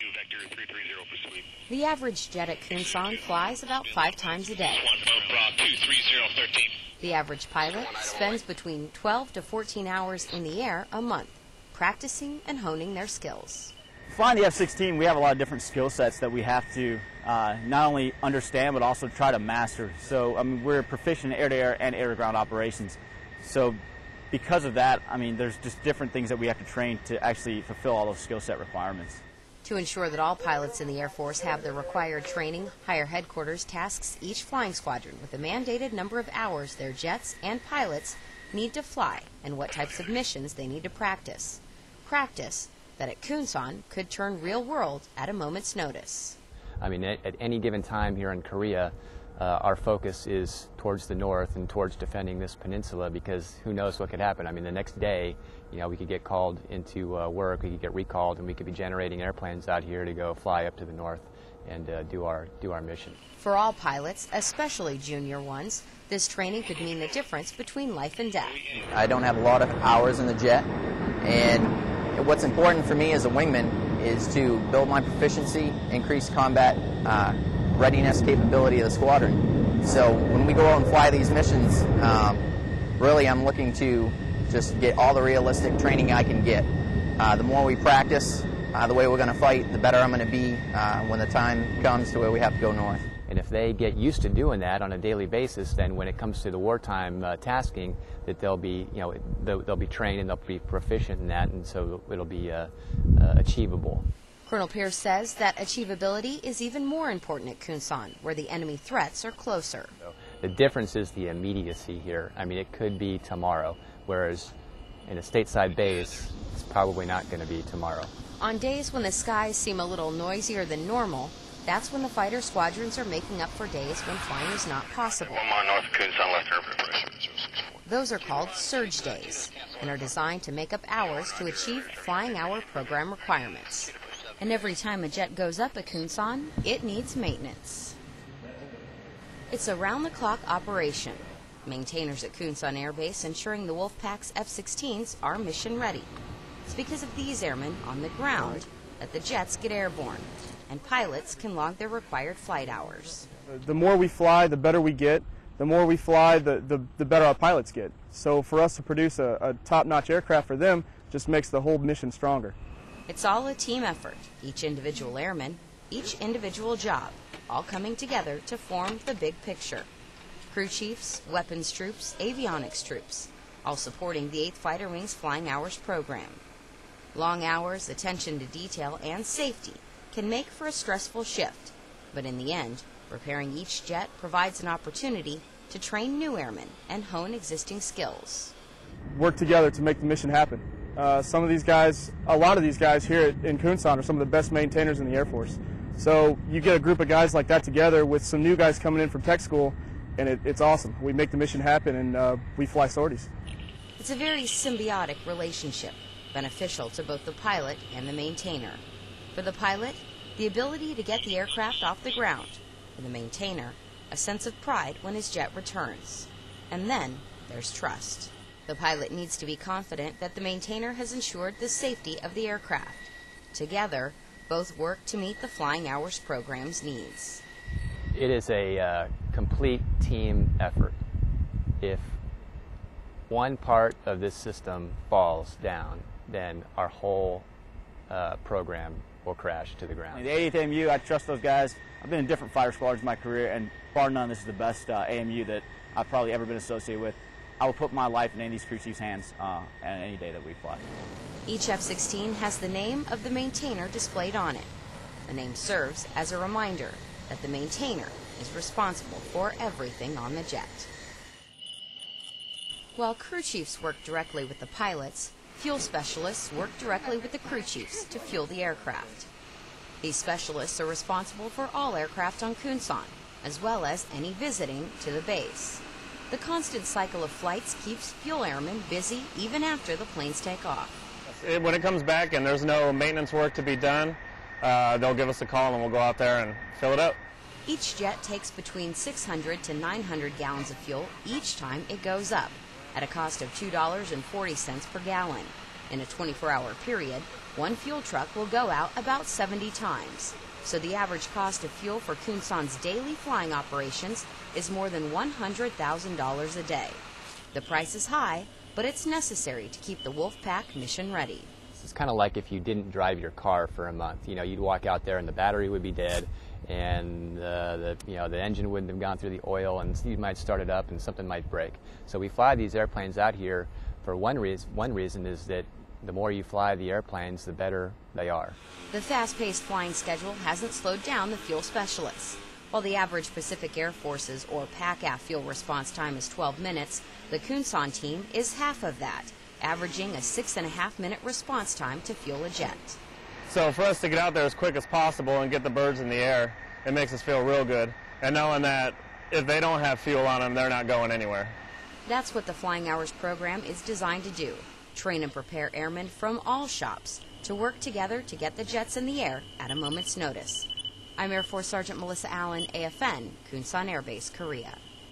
Vector 330 for sweep. The average jet at Kunsan flies about 5 times a day. 23013. The average pilot spends between 12 to 14 hours in the air a month, practicing and honing their skills. Flying the F-16, we have a lot of different skill sets that we have to not only understand but also try to master. So, I mean, we're proficient in air-to-air and air-to-ground operations. So, because of that, I mean, there's just different things that we have to train to actually fulfill all those skill set requirements. To ensure that all pilots in the Air Force have the required training, Higher Headquarters tasks each flying squadron with the mandated number of hours their jets and pilots need to fly and what types of missions they need to practice. Practice that at Kunsan could turn real world at a moment's notice. I mean, at any given time here in Korea, our focus is towards the north and towards defending this peninsula, because who knows what could happen. I mean, the next day, you know, we could get called into work, we could get recalled, and we could be generating airplanes out here to go fly up to the north and do our mission. For all pilots, especially junior ones, this training could mean the difference between life and death. I don't have a lot of hours in the jet, and what's important for me as a wingman is to build my proficiency, increase combat readiness capability of the squadron. So when we go out and fly these missions, really I'm looking to just get all the realistic training I can get. The more we practice the way we're going to fight, the better I'm going to be when the time comes to where we have to go north. And if they get used to doing that on a daily basis, then when it comes to the wartime tasking, that they'll be, you know, they'll be trained and they'll be proficient in that, and so it'll be achievable. Colonel Pierce says that achievability is even more important at Kunsan, where the enemy threats are closer. The difference is the immediacy here. I mean, it could be tomorrow, whereas in a stateside base, it's probably not going to be tomorrow. On days when the skies seem a little noisier than normal, that's when the fighter squadrons are making up for days when flying is not possible. 1 mile north of Kunsan, left turn for pressure. Those are called surge days and are designed to make up hours to achieve flying hour program requirements. And every time a jet goes up at Kunsan, it needs maintenance. It's a round-the-clock operation. Maintainers at Kunsan Air Base ensuring the Wolfpack's F-16s are mission-ready. It's because of these airmen on the ground that the jets get airborne, and pilots can log their required flight hours. The more we fly, the better we get. The more we fly, the better our pilots get. So for us to produce a top-notch aircraft for them just makes the whole mission stronger. It's all a team effort, each individual airman, each individual job, all coming together to form the big picture. Crew chiefs, weapons troops, avionics troops, all supporting the 8th Fighter Wing's Flying Hours program. Long hours, attention to detail, and safety can make for a stressful shift, but in the end, repairing each jet provides an opportunity to train new airmen and hone existing skills. Work together to make the mission happen. Some of these guys, a lot of these guys here in Kunsan are some of the best maintainers in the Air Force. So you get a group of guys like that together with some new guys coming in from tech school, and it's awesome. We make the mission happen, and we fly sorties. It's a very symbiotic relationship, beneficial to both the pilot and the maintainer. For the pilot, the ability to get the aircraft off the ground. For the maintainer, a sense of pride when his jet returns. And then there's trust. The pilot needs to be confident that the maintainer has ensured the safety of the aircraft. Together, both work to meet the Flying Hours program's needs. It is a complete team effort. If one part of this system falls down, then our whole program will crash to the ground. The 80th AMU, I trust those guys. I've been in different fighter squadrons in my career, and bar none, this is the best AMU that I've probably ever been associated with. I will put my life in Andy's crew chief's hands any day that we fly. Each F-16 has the name of the maintainer displayed on it. The name serves as a reminder that the maintainer is responsible for everything on the jet. While crew chiefs work directly with the pilots, fuel specialists work directly with the crew chiefs to fuel the aircraft. These specialists are responsible for all aircraft on Kunsan, as well as any visiting to the base. The constant cycle of flights keeps fuel airmen busy even after the planes take off. When it comes back and there's no maintenance work to be done, they'll give us a call and we'll go out there and fill it up. Each jet takes between 600 to 900 gallons of fuel each time it goes up, at a cost of $2.40 per gallon. In a 24-hour period, one fuel truck will go out about 70 times. So the average cost of fuel for Kunsan's daily flying operations is more than $100,000 a day. The price is high, but it's necessary to keep the Wolfpack mission ready. It's kind of like if you didn't drive your car for a month. You'd walk out there and the battery would be dead, and the engine wouldn't have gone through the oil, and you might start it up and something might break. So we fly these airplanes out here for one reason. One reason is that the more you fly the airplanes, the better they are. The fast-paced flying schedule hasn't slowed down the fuel specialists. While the average Pacific Air Force's or PACAF fuel response time is 12 minutes, the Kunsan team is half of that, averaging a 6.5-minute response time to fuel a jet. So for us to get out there as quick as possible and get the birds in the air, it makes us feel real good. And knowing that if they don't have fuel on them, they're not going anywhere. That's what the Flying Hours program is designed to do. Train and prepare airmen from all shops to work together to get the jets in the air at a moment's notice. I'm Air Force Sergeant Melissa Allen, AFN, Kunsan Air Base, Korea.